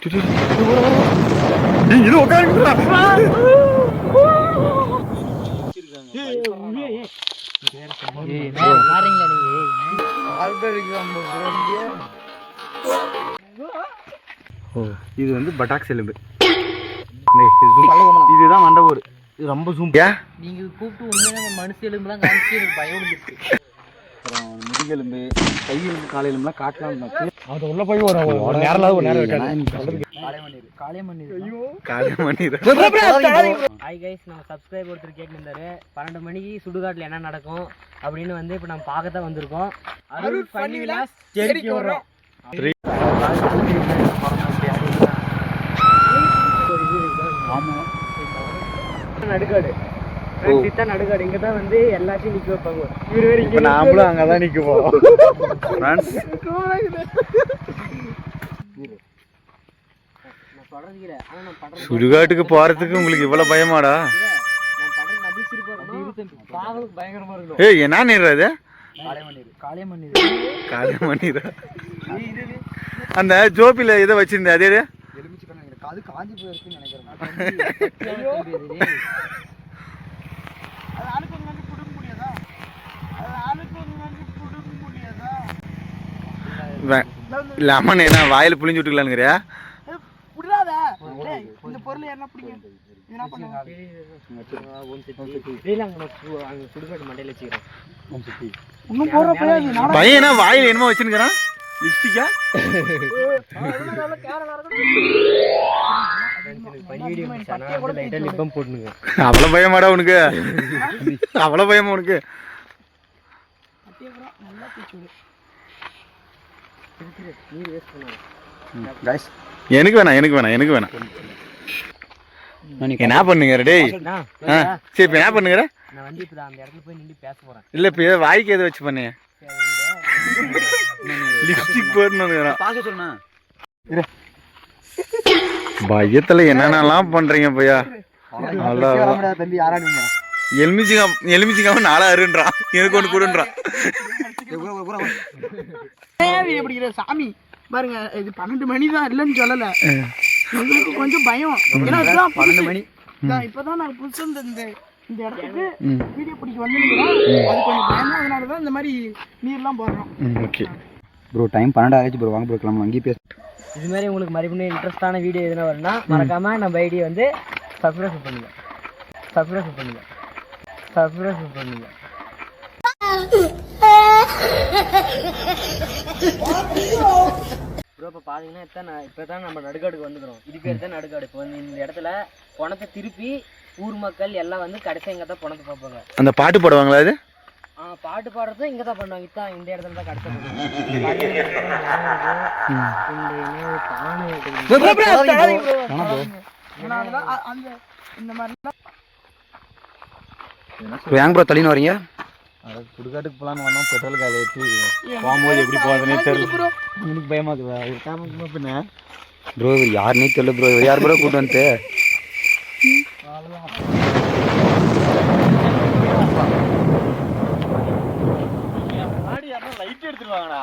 இது உட்காருங்க. இது வந்து பட்டாக்ஸ் எலும்பு. இதுதான் மண்டபூர். இது ரொம்ப ஜூம். நீங்க கூப்பிட்டு உண்மையான மனுஷ எலும்புலாம் காமிச்சு எனக்கு பயம் வந்துருச்சு. அப்புறம் முதுகெலும்பு, கை எலும்பு, காலை எலும்புலாம் காட்டலாம். அது உள்ள போய் ஒரு நேரம் ஹாய் கைஸ், நம்ம சப்ஸ்கிரைப் ஒருத்தர் கேட்டுருந்தாரு 12 மணிக்கு சுடுகாட்டில் என்ன நடக்கும் அப்படின்னு வந்து இப்போ நம்ம பார்க்க தான் வந்திருக்கோம். அருள் ஃபன்னி விலாஸ் செடிக்கு வர்றோம். நடுக்காடு நடுக்காடு இங்க தான் வந்து எல்லாத்தையும் நிக்க வைப்பாங்க. இவரு வேற இங்க நாமளும் அங்கதான் நிக்குவோம். சுடுகாட்டுக்கு போறதுக்கு உங்களுக்கு இவ்வளவு பயமாடா? ஏய், என்ன நீர் அது? காளியம்மன். அந்த ஜோபில இதை வச்சிருந்த அதே அது காஞ்சி போயிருக்குன்னு நினைக்கிறேன். லெமன் என்ன வாயில புளிஞ்சு விட்டுக்கலாங்கிறியா? இந்த பொருள் என்ன பிடிக்கும்? பையனா வாயில என்னமோ வச்சிருக்கிறான். லிப்ஸ்டிக்கா? அவ்வளவு பயமாடா உனக்கு? அவ்வளவு பயமா உனக்கு? எனக்கு வேணாம். என்ன பண்ணுங்க டேய்? சரி, இப்ப என்ன பண்ணுங்க? இல்ல, இப்ப வாய்க்கு எதை வச்சு பண்ணீங்க? லிப்ஸ்டிக் போடணும். பயத்துல என்னென்னலாம் பண்றீங்க பையா? எலுமிச்சிக்காம 4 எனக்கு ஒண்ணு கூடுன்றான். சாமி பாருங்க, இது 12 மணி தான், இல்லைன்னு சொல்லல. எங்களுக்கு கொஞ்சம் பயம். ஏன்னா 12 மணி இப்பதான் நான் புதுசு இந்த இடத்துக்கு வீடியோ பிடிக்க வந்துருக்கிறோம். அது கொஞ்சம் பயம், அதனாலதான் இந்த மாதிரி நீர்லாம் போடுறோம். ஓகே ப்ரோ, டைம் 12 ஆயிடுச்சு ப்ரோ. வாங்க ப்ரோ, கிளம்பலாம். அங்கேயே பேச. இது மாதிரி உங்களுக்கு மறுபடியும் இன்ட்ரெஸ்டான வீடியோ எதுனா வரும்னா மறக்காம நம்ம ஐடியை வந்து சப்ஸ்கிரைப் பண்ணுங்க. ப்ரோ, இப்போ பார்த்தீங்கன்னா இப்போ தான் நம்ம நடுக்காடுக்கு வந்துக்கிறோம். இது பேர் தான் நடுக்காடு. இப்போ வந்து இந்த இடத்துல பணத்தை திருப்பி ஊர் மக்கள் எல்லாம் வந்து கடைசியாக இங்கே தான் பணத்தை பார்ப்பாங்க. அந்த பாட்டு போடுவாங்களா? அது பாட்டு பாடுறதும் இங்கே தான் பண்ணுவாங்க. இதான் இந்த இடத்துல தான் கடைசி ப்ரோ தள்ளின்னு வரீங்க. சுடுகாட்டுக்கு போகலான்னு வந்தோம். பெட்ரோலுக்கு அதை வச்சு போகும்போது எப்படி போகுதுன்னே தெரியல. உங்களுக்கு பயமா இருக்குதா? பின்ன ப்ரோ யாருன்னே தெரியல ப்ரோ. யார் ப்ரோ கூட்டு வந்து லைட் எடுத்துருவாங்கடா.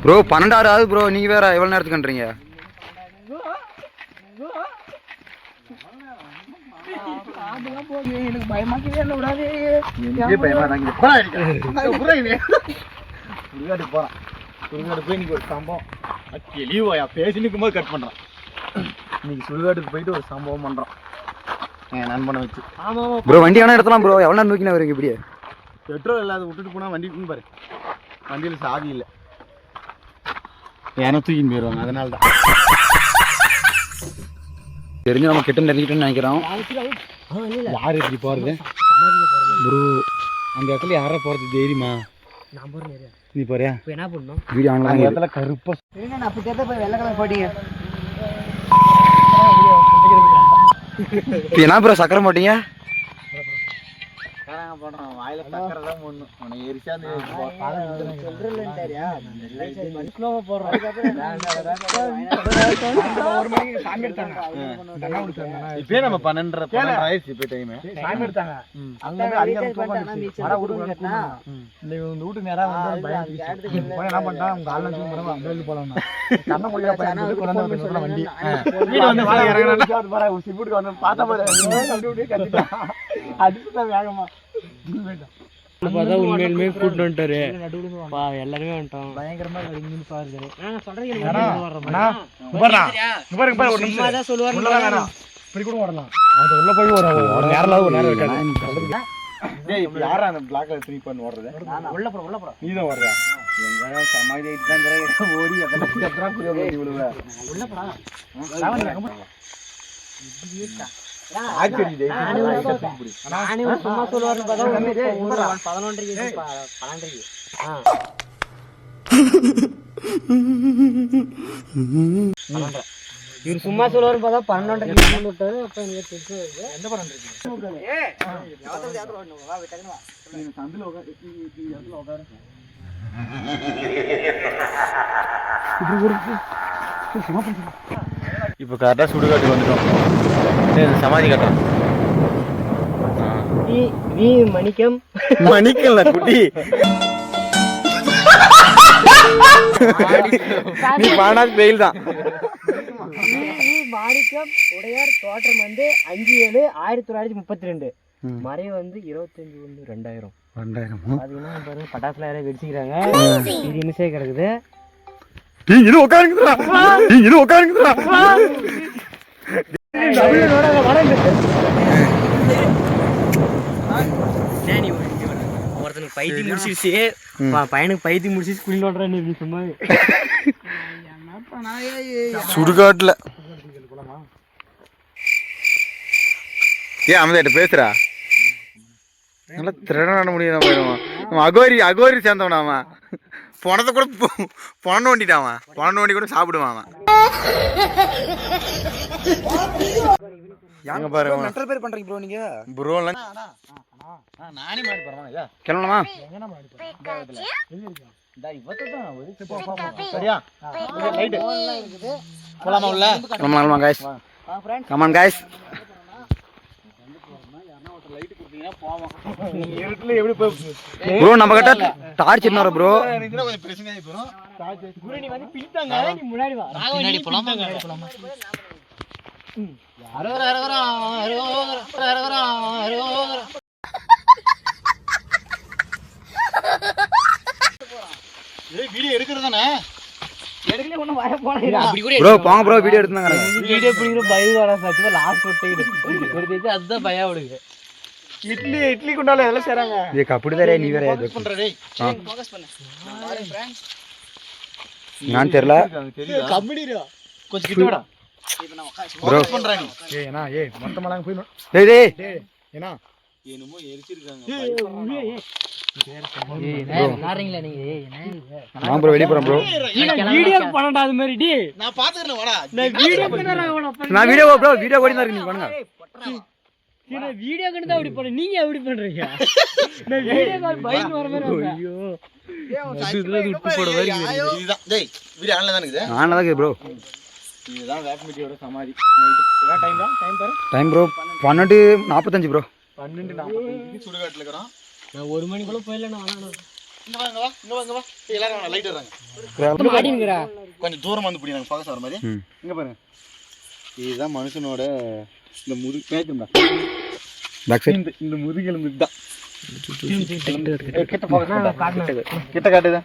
ப்ரோ 12 ஆகுது ப்ரோ. நீங்க வேற எவ்வளவு நேரத்துக்குன்றீங்க? எனக்கு பயமாக்கவே இல்லை. விடாது சுடுகாட்டுக்கு போறான். சுடுகாடு போய் இன்னைக்கு ஒரு சம்பவம் லீவாயா பேசினுக்கும் போது கட் பண்றான். இன்னைக்கு சுடுகாட்டுக்கு போயிட்டு ஒரு சம்பவம் பண்றான் என் நண்பனை வச்சு. ப்ரோ வண்டி வேணா எடுத்துலாம் ப்ரோ. எவ்வளோ நேரம் நோக்கினா வருங்க? இப்படியே பெட்ரோல் இல்லாத விட்டுட்டு போனா வண்டி இருக்குன்னு பாரு. வண்டியில் சாவி இல்லை, ஏன்னா தூக்கின்னு போயிடுவாங்க. அதனால தான் தெரிஞ்சு நம்ம கிட்ட நெருங்கிட்டோன்னு நினைக்கிறோம். யார் இப்படி போகிறது ப்ரோ? அந்த இடத்துல யாரா போகிறது தைரியமா? நீ போறியா? என்ன பண்ணணும்? வீடியோ ஆன்லைன் இடத்துல கருப்பா போய் வெள்ளை கலர் போட்டீங்க. என்ன ப்ரோ சக்கரை போட்டீங்க? நாங்க போடுறோம். வாயில சக்கரை தான் போடணும். அவனை எரிச்சா சொல்றேன்டாரியா. ஸ்லோவா போடுறோம். ஒரு மணிக்கு சாமி எடுத்தாங்க. இப்பயே நம்ம 12 ஆயிடுச்சு இப்போ டைம். சாமி எடுத்தாங்க. அங்க போய் அதிகாரம் தூக்கம் வர ஊருக்கு இந்த வீட்டுக்கு நேரா வந்து பயம் போய் என்ன பண்ணிட்டான் உங்க ஆள் வந்து மரம் அங்க வெளிய போலாம் கண்ண முடியா பையன் குழந்தை சொல்ற வண்டி வீடு வந்து இறங்கறானே பாரு சிப்புக்கு வந்து பார்த்தா பாரு அப்படியே கத்திட்டான் அடிச்சுதான் வேகமா பார்த்தா உண்மையிலுமே கூட்டு வந்துட்டாரு. எல்லாருமே வந்துட்டோம். பயங்கரமா நின்னு பாருங்க நான் சொல்றேன் ஒரு நிமிஷம் தான் சொல்லுவாரு இப்படி கூட வரலாம் அது உள்ள போய் ஒரு நேரல ஒரு நேரம் இருக்காது. டேய் இப்ப யாரா அந்த பிளாக்ல 3 பண்ண ஓடுறது? உள்ள போற நீ தான் ஓடுறியா? எங்க சமாதி தான் ஓடி அதெல்லாம் கத்ரா புரிய போய் விழுவ. உள்ள போடா. ஆச்சரி டேய். நானே சும்மா சொல்லுவாருன்னு பார்த்தா 11:30 12:30. இவர் சும்மா சொல்லுவாரு பார்த்தா 12:30 விட்டாரு. அப்ப எனக்கு தெரிஞ்சு எந்த படம் இருக்கு? சந்தில உட்காரு. இப்போ கரெக்டா சுடுகாட்டுக்கு வந்துட்டோம். சமாதி கட்டலாம். நீ மணிக்கம் மணிக்கல குட்டி நீ பாடாத வெயில் தான். மாணிக்கம் உடையார் தோற்றம் வந்து 5/7/1932. மறைவு வந்து 25/1/2000. பாத்தீங்கன்னா பாருங்க பட்டாசுல யாரையும் வெடிச்சுக்கிறாங்க. இது நிமிஷம் கிடக்குது. ஒருத்தனுக்கு பைத்தியம் முடிச்சிருச்சு. பையனுக்கு பைத்தியம் முடிச்சிருச்சு குழி நோடுறேன் சும்மா சுடுகாட்டுல ஏன் அமைதிட்ட பேசுறா? நல்லா திறனாட முடியும். போயிடுவான் அகோரி சேர்ந்தவனாமா. பணத்தை கூட பணம் வண்டிட்டான். பணம் வண்டி கூட சாப்பிடுவான். எங்க பாருங்க மென்டல் பேர் பண்றீங்க ப்ரோ நீங்க. ப்ரோ நானே மாடி போறேன். கிளம்பலாமா? சரியா ரைட் போலாமா உள்ள? ஆமா guys come on guys. Bro நம்ம கிட்ட டார்ச் என்ன வர ப்ரோ? இதுல கொஞ்சம் பிரச்சனை ஆயி போறோம். டார்ச் குரு நீ வந்து பிடித்தாங்க. நீ முன்னாடி வா. முன்னாடி போலாமா? அரகரா ஏய் வீடியோ எடுக்கறதானே? எடுக்கல ஒண்ணு வர போறேன். அப்படி கூட ப்ரோ போங்க ப்ரோ வீடியோ எடுத்துங்க. வீடியோ பிடிக்கிற பயம் வர சத்தியமா லாஸ்ட் ஒட்டேது. எடுத்து அதுதான் பயம் விடுங்க. இட்லி குண்டால எல்லாம் சேராங்க. ஏ கப்படி வேற நீ வேற ஃபோக்கஸ் பண்ற டேய். ஃபோக்கஸ் பண்ணு. பாரு फ्रेंड्स. நான் தெரியல. கம்படிரா. கொஞ்சம் கிட்ட வாடா. இப்போ நான் ஃபோக்கஸ் பண்றேன் நீ. ஏய் انا ஏய் மொத்தமாலாம் போய் டேய் டேய் என்ன என்னமோ எரிச்சிருக்காங்க. நாரீங்களா நீங்க? நான் ப்ரோ வெளிய போறேன் ப்ரோ. வீடியோ பண்ணடா அது மாதிரி டி. நான் பாத்துக்கறேன் வாடா. நான் வீடியோ பண்ணறேன் வாடா. நான் வீடியோ ப்ரோ வீடியோ ஓடி தான் இருக்கு நீங்க பண்ணுங்க. நான் வீடியோ கண்டு தான் அப்படி பண்ண. நீங்க எப்படி பண்றீங்க? நான் வீடியோ கால் பைக் வர மாதிரி. ஐயோ இதுல உப்பு போட வரி. இதுதான் டேய் வீடியோ ஆன்ல தான் இருக்குது. ஆன்ல தான் இருக்கு ப்ரோ. இதுதான் வேட்மிட்டியோட சமாதி. நைட் என்ன டைம் தான்? டைம் பாரு. Time bro 12:45 bro. 12:45 சுடுகாட்டுல இருக்கறோம். நான் 1 மணிக்குள்ள போயில நான் வரணும். இங்க வா. எல்லாரும் லைட் ஏறாங்க. மாட்டிங்கடா. கொஞ்சம் தூரமா வந்து புடி நாங்க ஃபோக்கஸ் வர மாதிரி. இங்க பாருங்க. இதுதான் மனுஷனோட இந்த முதுகு பேக்குடா. பேக் சைடு இந்த முதுகெலும்பு தான். கிட்ட ஃபோக்கஸ் பண்ணு. கிட்ட காட்டுதா?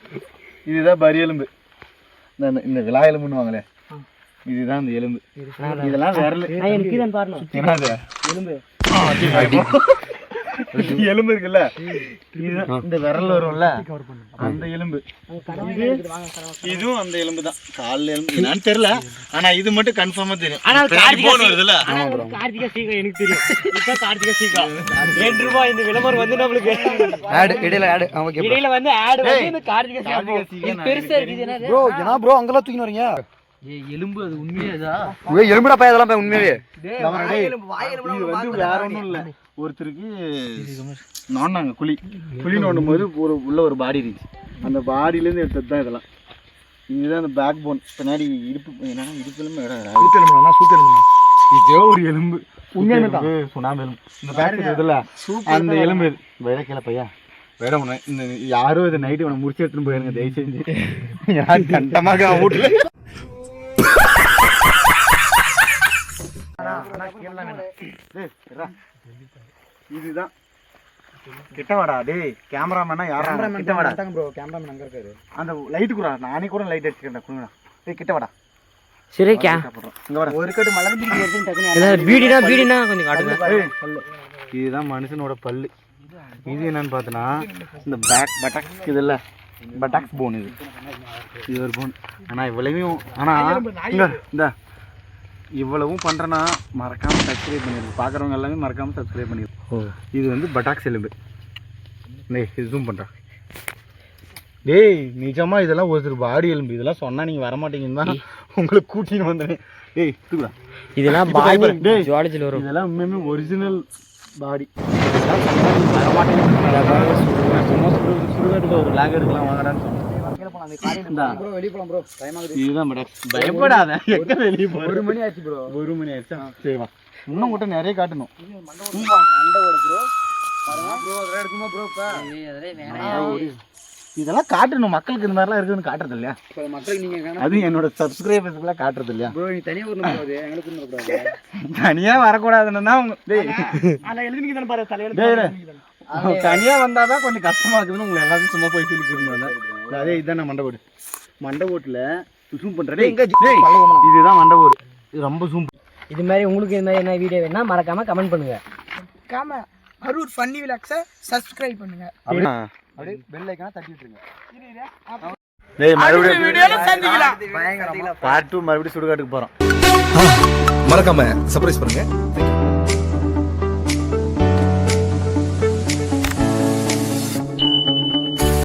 இதுதான் பரி எலும்பு. இந்த விலா எலும்புன்னுவாங்களே. இதுதான் அந்த எலும்பு. இதெல்லாம் விரல். எனக்கு இதான் பாருங்க. என்னது? எலும்பு. எலும்பு இருக்குல்ல இந்த விரல் வரும்ல அந்த எலும்பு. இதுவும் அந்த எலும்பு தான். கால் எலும்பு என்னன்னு தெரியல. ஆனா இது மட்டும் கன்ஃபார்மா தெரியும். ஆனா போன் வருதுல. கார்த்திகா சீகா எனக்கு தெரியும். இப்ப கார்த்திகா சீகா 2 ரூபாய் இந்த விளம்பரம் வந்து நமக்கு ஆட் இடையில ஆட். Okay bro. இடையில வந்து ஆட் வந்து இந்த கார்த்திகா சீகா பெருசா இருக்குது. என்ன ப்ரோ ஏனா ப்ரோ அங்கலாம் தூக்கிட்டு வரீங்க? எலும்பு அது உண்மையாதா? எலும்புடா பையன் அதெல்லாம் உண்மையாவே வாயெலும்பு இது வந்து வேற ஒன்றும் இல்லை. ஒருத்தருக்கு நோண்டாங்க குழி நோண்டும் போது உள்ள ஒரு பாடி இருந்துச்சு. அந்த பாடியிலேருந்து எடுத்தது தான் இதெல்லாம். இதுதான் அந்த பேக் போன். பின்னாடி இடுப்பு என்னன்னா இடுப்பு இதே ஒரு எலும்பு உண்மையானு சுண்ணாம்பு எலும்பு. இந்த பேக் இருக்குதுல்ல அந்த எலும்பு விளக்கல பையா வேற ஒன்று. இந்த யாரும் இதை நைட்டு உன முடிச்சு எடுத்துன்னு போயிருங்க தயவு செஞ்சு. யார் கண்டமாக வீட்டுல இதுதான் கிட்ட வாடா டேய். கேமராமேனா யாரா கிட்ட வாடா ப்ரோ. கேமராமேன் அங்க இருக்காரு. அந்த லைட் குறா. நானே கூட லைட் அடிச்சுக்கிறேன் குடுங்கடா. டேய் கிட்ட வாடா. சரி கே இங்க வாடா. ஒரு கட்டு மலர் பிடி எடுத்து டக்குனு இல்ல வீடினா கொஞ்சம் காட்டுங்க. இதுதான் மனுஷனோட பல்லு. இது என்னன்னு பார்த்தனா இந்த பேக் பட்டாக்ஸ் இதுல பட்டாக்ஸ் போன். இது ஒரு போன். ஆனா இவ்வளவும் ஆனா இங்க இந்த இவ்வளவும் பண்றேன்னா மறக்காம சப்ஸ்கிரைப் பண்ணிடுங்க. பார்க்குறவங்க எல்லாமே மறக்காம சப்ஸ்கிரைப் பண்ணிடுங்க. இது வந்து பட்டாக்ஸ் எலும்பு. டேய் இது ஜூம் பண்ணுறா. டேய் நிஜமா இதெல்லாம் ஒருத்தர் பாடி எலும்பு. இதெல்லாம் சொன்னா நீங்க வரமாட்டீங்கன்னு தான் உங்களை கூட்டின்னு வந்தேன். டேய் தூக்குடா. இதெல்லாம் பாடி ஜுவாலஜில வரும். இதெல்லாம் உண்மையுமே ஒரிஜினல் பாடி. இதெல்லாம் சொன்னா நீங்க வரமாட்டீங்க. சும்மா சுடுகாட்டுக்கு ஒரு லாக் எடுக்கலாம் வாங்கடான்னு சொன்னேன். இதுதான் பயப்படாத. எங்க வெளியே போ. 1 மணி ஆச்சு ப்ரோ. 1 மணி ஆயிடுச்சா? சரி வா. இன்னும் கூட நிறைய காட்டணும். இதெல்லாம் காட்டணும் மக்களுக்கு. இந்த மாதிரிலாம் இருக்குதுன்னு காட்டுறது இல்லையா மக்களுக்கு? நீங்க அது என்னோட சப்ஸ்கிரைபர்ஸ்க்குலாம் காட்டுறது இல்லையா ப்ரோ? நீ தனியா வரக்கூடாது. எங்களுக்கு தனியா வரக்கூடாதுன்னா தனியா வந்தாதான் கொஞ்சம் கஷ்டமா இருக்குதுன்னு உங்களை எல்லாத்தையும் சும்மா போய் சொல்லிட்டு. அதே இதுதான் மண்டபோடு. மண்டபோட்டுல ஜூம் பண்றேன். இதுதான் மண்டபோடு. இது ரொம்ப ஜூம். இது மாதிரி உங்களுக்கு இந்த மாதிரி என்ன வீடியோ வேணா மறக்காம கமெண்ட் பண்ணுங்க. மறக்காம அரூர் ஃபன்னி விலாக்ஸை சப்ஸ்கிரைப் பண்ணுங்க. அப்படியே பெல் ஐகானை தட்டி விட்டுருங்க. டேய் மறுபடியும் வீடியோல சந்திக்கலாம். பார்ட் 2 மறுபடியும் சுடுகாட்டுக்கு போறோம். மறக்காம சர்ப்ரைஸ் பண்ணுங்க.